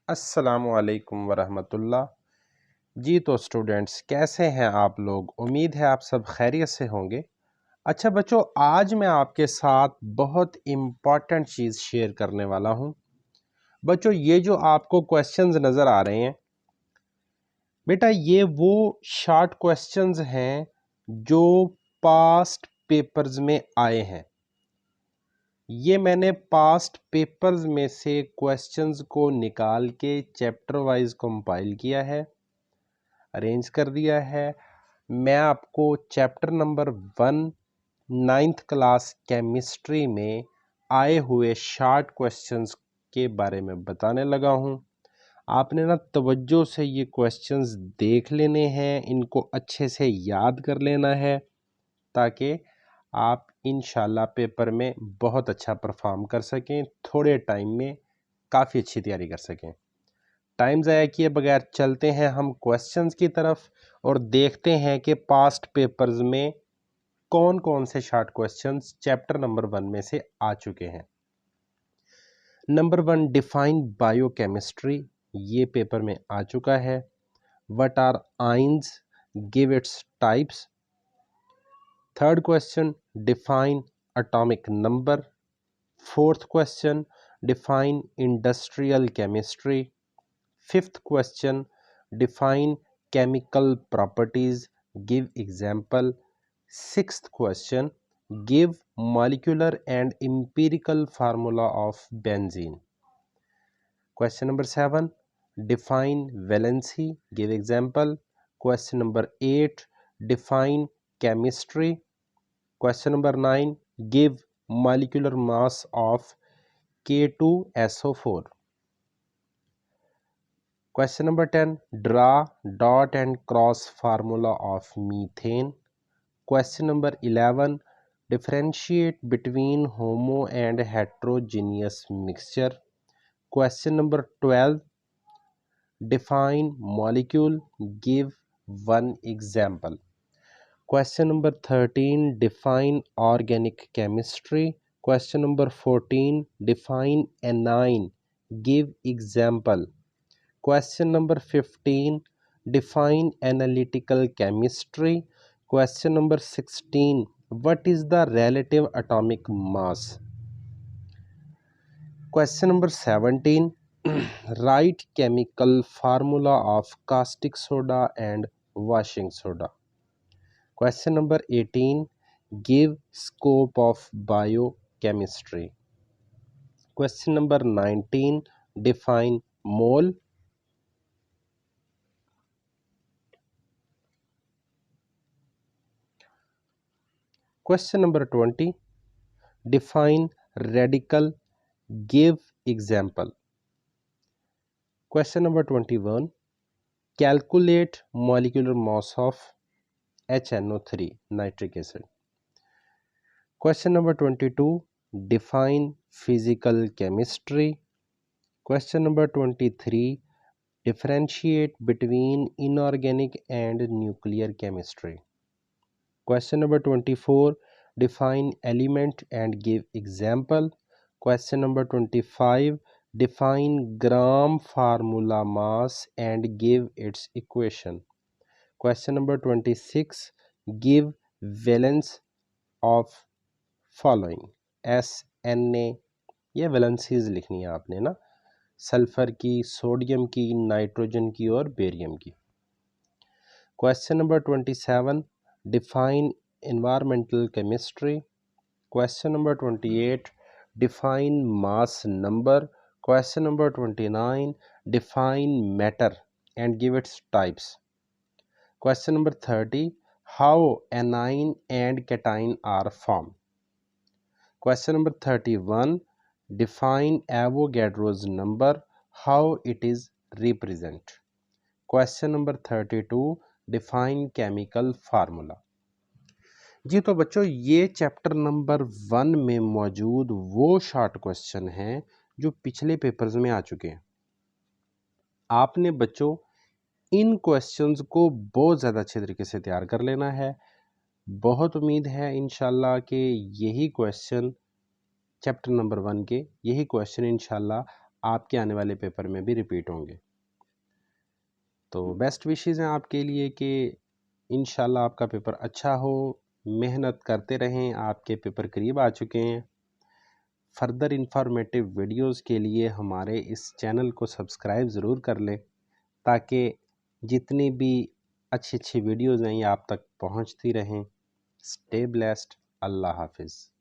अस्सलामुअलैकुम वरहमतुल्लाह। जी तो स्टूडेंट्स, कैसे हैं आप लोग? उम्मीद है आप सब खैरियत से होंगे। अच्छा बच्चों, आज मैं आपके साथ बहुत इम्पॉर्टेंट चीज़ शेयर करने वाला हूं। बच्चों, ये जो आपको क्वेश्चंस नज़र आ रहे हैं बेटा, ये वो शॉर्ट क्वेश्चंस हैं जो पास्ट पेपर्स में आए हैं। ये मैंने पास्ट पेपर्स में से क्वेश्चंस को निकाल के चैप्टर वाइज कंपाइल किया है, अरेंज कर दिया है। मैं आपको chapter number 1 9th class chemistry में आए हुए शॉर्ट क्वेश्चंस के बारे में बताने लगा हूं। आपने ना तवज्जो से ये क्वेश्चंस देख लेने हैं, इनको अच्छे से याद कर लेना है ताकि आप इंशाल्लाह पेपर में बहुत अच्छा परफॉर्म कर सकें, थोड़े टाइम में काफ़ी अच्छी तैयारी कर सकें। टाइम ज़ाया किए बगैर चलते हैं हम क्वेश्चंस की तरफ और देखते हैं कि पास्ट पेपर्स में कौन कौन से शॉर्ट क्वेश्चंस चैप्टर नंबर 1 में से आ चुके हैं। नंबर 1, डिफाइन बायोकेमिस्ट्री, ये पेपर में आ चुका है। What are ions, give its types. Third question, define atomic number. Fourth question, define industrial chemistry. Fifth question, define chemical properties, give example. Sixth question, give molecular and empirical formula of benzene. Question number 7, define valency, give example. Question number 8, define chemistry. Question number 9, give molecular mass of K2SO4. Question number 10, draw dot and cross formula of methane. Question number 11, differentiate between homo and heterogeneous mixture. Question number 12, define molecule, give one example. Question number 13, define organic chemistry. Question number 14, define anion, give example. Question number 15, define analytical chemistry. Question number 16, what is the relative atomic mass? Question number 17, write chemical formula of caustic soda and washing soda. Question number 18, give scope of biochemistry. Question number 19, define mole. Question number 20, define radical, give example. Question number 21, calculate molecular mass of HNO3 nitric acid. Question number 22, define physical chemistry. Question number 23, differentiate between inorganic and nuclear chemistry. Question number 24, define element and give example. Question number 25, define gram formula mass and give its equation. Question number 26, give valence of following. SNA, ये valencies लिखनी है आपने ना, sulphur की, sodium की, nitrogen की और barium की। Question number 27, define environmental chemistry. Question number 28, define mass number. Question number 29, define matter and give its types. Question number 30, how anion and cation are formed. Question number 31, define Avogadro's number, how it is represented. Question number 32, define chemical formula. जी तो बच्चों, ये chapter number 1 में मौजूद वो short question हैं जो पिछले पेपर्स में आ चुके हैं। आपने बच्चों इन क्वेश्चंस को बहुत ज़्यादा अच्छे तरीके से तैयार कर लेना है। बहुत उम्मीद है इंशाल्लाह कि यही क्वेश्चन चैप्टर नंबर 1 के, यही क्वेश्चन इंशाल्लाह आपके आने वाले पेपर में भी रिपीट होंगे। तो बेस्ट विशेज़ हैं आपके लिए कि इंशाल्लाह आपका पेपर अच्छा हो, मेहनत करते रहें, आपके पेपर करीब आ चुके हैं। फर्दर इंफॉर्मेटिव वीडियोस के लिए हमारे इस चैनल को सब्सक्राइब ज़रूर कर लें, ताकि जितनी भी अच्छी अच्छी वीडियोस हैं ये आप तक पहुंचती रहें। Stay blessed. अल्लाह हाफिज़।